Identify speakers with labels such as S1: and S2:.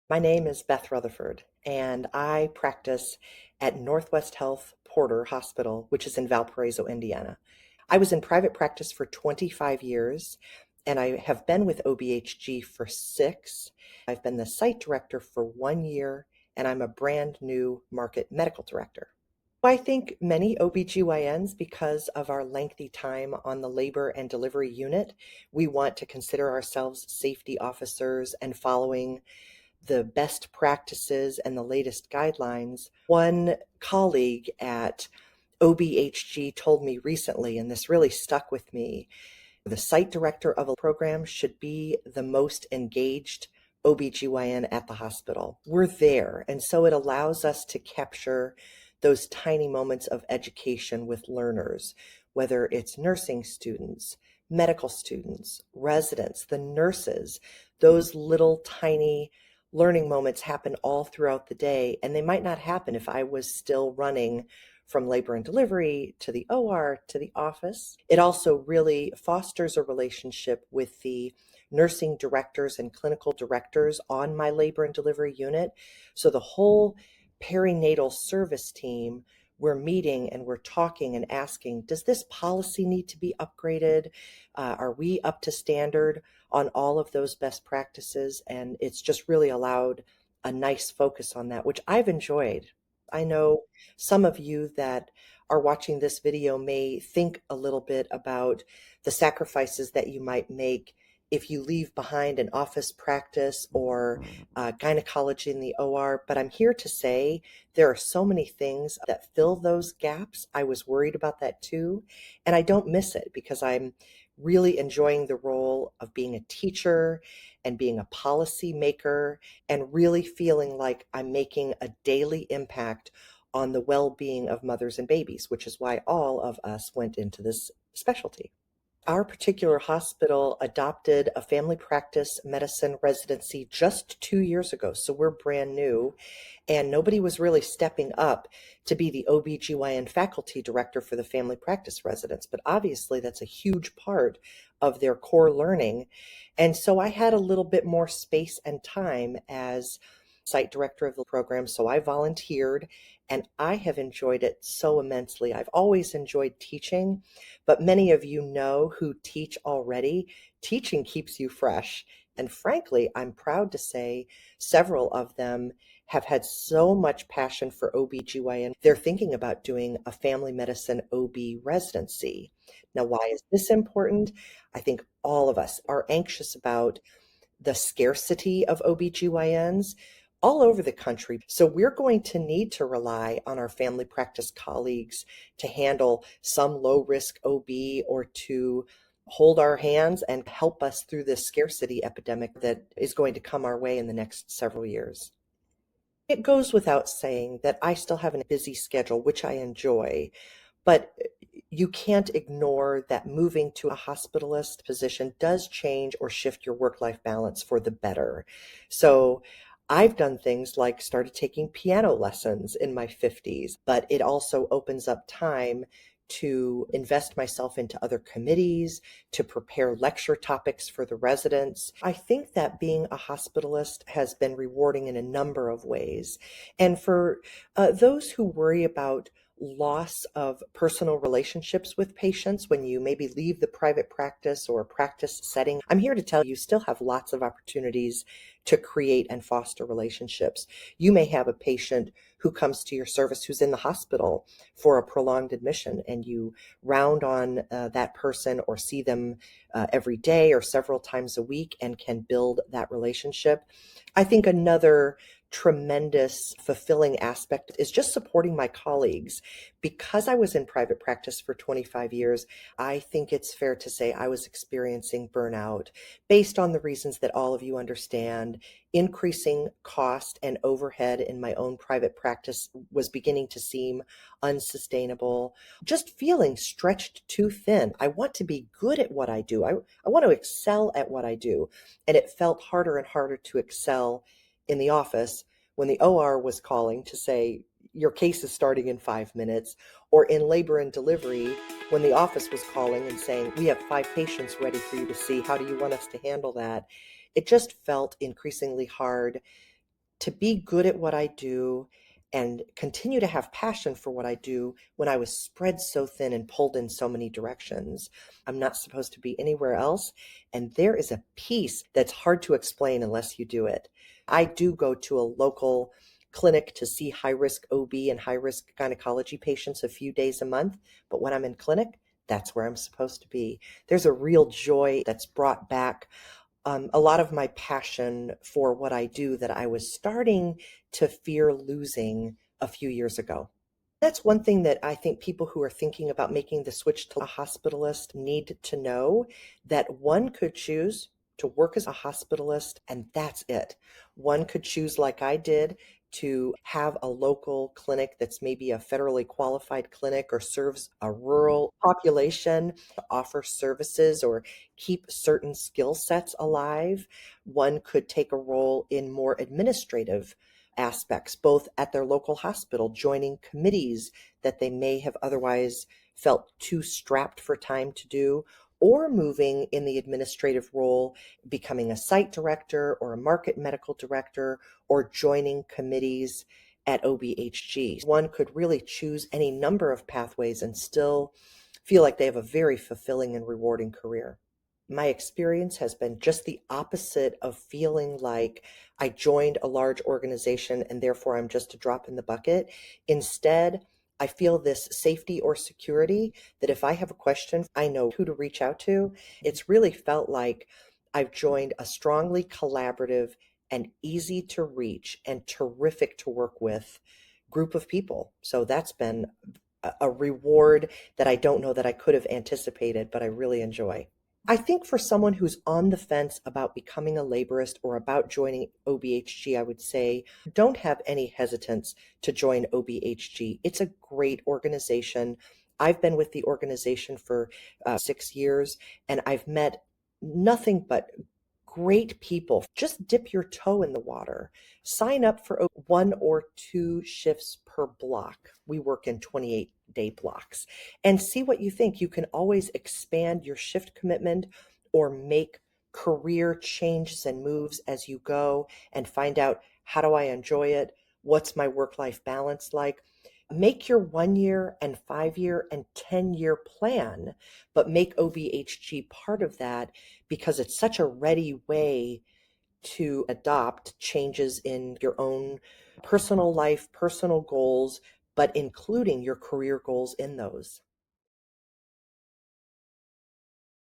S1: My name is Beth Rutherford, and I practice at Northwest Health Porter Hospital, which is in Valparaiso, Indiana. I was in private practice for 25 years, and I have been with OBHG for 6. I've been the site director for 1 year, and I'm a brand new market medical director. I think many OBGYNs, because of our lengthy time on the labor and delivery unit, we want to consider ourselves safety officers and following the best practices and the latest guidelines. One colleague at OBHG told me recently, and this really stuck with me, the site director of a program should be the most engaged OBGYN at the hospital. We're there, and so it allows us to capture those tiny moments of education with learners, whether it's nursing students, medical students, residents, the nurses. Those little tiny learning moments happen all throughout the day, and they might not happen if I was still running from labor and delivery to the OR to the office. It also really fosters a relationship with the nursing directors and clinical directors on my labor and delivery unit. So the whole perinatal service team, we're meeting and we're talking and asking, does this policy need to be upgraded? Are we up to standard on all of those best practices? And it's just really allowed a nice focus on that, which I've enjoyed. I know some of you that are watching this video may think a little bit about the sacrifices that you might make if you leave behind an office practice or gynecology in the OR, but I'm here to say there are so many things that fill those gaps. I was worried about that too, and I don't miss it because I'm really enjoying the role of being a teacher and being a policy maker and really feeling like I'm making a daily impact on the well-being of mothers and babies, which is why all of us went into this specialty. Our particular hospital adopted a family practice medicine residency just 2 years ago, so we're brand new, and nobody was really stepping up to be the OBGYN faculty director for the family practice residents, but obviously that's a huge part of their core learning. And so I had a little bit more space and time as site director of the program, so I volunteered, and I have enjoyed it so immensely. I've always enjoyed teaching, but many of you know who teach already, teaching keeps you fresh. And frankly, I'm proud to say several of them have had so much passion for OBGYN. They're thinking about doing a family medicine OB residency. Now, why is this important? I think all of us are anxious about the scarcity of OBGYNs all over the country. So we're going to need to rely on our family practice colleagues to handle some low risk OB or to hold our hands and help us through this scarcity epidemic that is going to come our way in the next several years. It goes without saying that I still have a busy schedule, which I enjoy, but you can't ignore that moving to a hospitalist position does change or shift your work-life balance for the better. So I've done things like started taking piano lessons in my 50s, but it also opens up time to invest myself into other committees, to prepare lecture topics for the residents. I think that being a hospitalist has been rewarding in a number of ways. And for those who worry about loss of personal relationships with patients when you maybe leave the private practice or practice setting, I'm here to tell you still have lots of opportunities to create and foster relationships. You may have a patient who comes to your service who's in the hospital for a prolonged admission, and you round on that person or see them every day or several times a week and can build that relationship. I think another tremendous fulfilling aspect is just supporting my colleagues. Because I was in private practice for 25 years, I think it's fair to say I was experiencing burnout based on the reasons that all of you understand. Increasing cost and overhead in my own private practice was beginning to seem unsustainable. Just feeling stretched too thin. I want to be good at what I do. I want to excel at what I do. And it felt harder and harder to excel in the office when the OR was calling to say, your case is starting in 5 minutes, or in labor and delivery when the office was calling and saying, we have 5 patients ready for you to see. How do you want us to handle that? It just felt increasingly hard to be good at what I do and continue to have passion for what I do when I was spread so thin and pulled in so many directions. I'm not supposed to be anywhere else. And there is a piece that's hard to explain unless you do it. I do go to a local clinic to see high risk OB and high risk gynecology patients a few days a month. But when I'm in clinic, that's where I'm supposed to be. There's a real joy that's brought back a lot of my passion for what I do that I was starting to fear losing a few years ago. That's one thing that I think people who are thinking about making the switch to a hospitalist need to know, that one could choose to work as a hospitalist and that's it. One could choose, like I did, to have a local clinic that's maybe a federally qualified clinic or serves a rural population to offer services or keep certain skill sets alive. One could take a role in more administrative aspects, both at their local hospital, joining committees that they may have otherwise felt too strapped for time to do, or moving in the administrative role, becoming a site director or a market medical director, or joining committees at OBHG. One could really choose any number of pathways and still feel like they have a very fulfilling and rewarding career. My experience has been just the opposite of feeling like I joined a large organization and therefore I'm just a drop in the bucket. Instead, I feel this safety or security that if I have a question, I know who to reach out to. It's really felt like I've joined a strongly collaborative and easy to reach and terrific to work with group of people. So that's been a reward that I don't know that I could have anticipated, but I really enjoy. I think for someone who's on the fence about becoming a laborist or about joining OBHG, I would say don't have any hesitance to join OBHG. It's a great organization. I've been with the organization for 6 years, and I've met nothing but great people. Just dip your toe in the water. Sign up for 1 or 2 shifts per block. We work in 28-day blocks and see what you think. You can always expand your shift commitment or make career changes and moves as you go and find out, how do I enjoy it? What's my work-life balance like? Make your 1 year and 5 year and 10 year plan, but make OBHG part of that because it's such a ready way to adopt changes in your own personal life, personal goals, but including your career goals in those.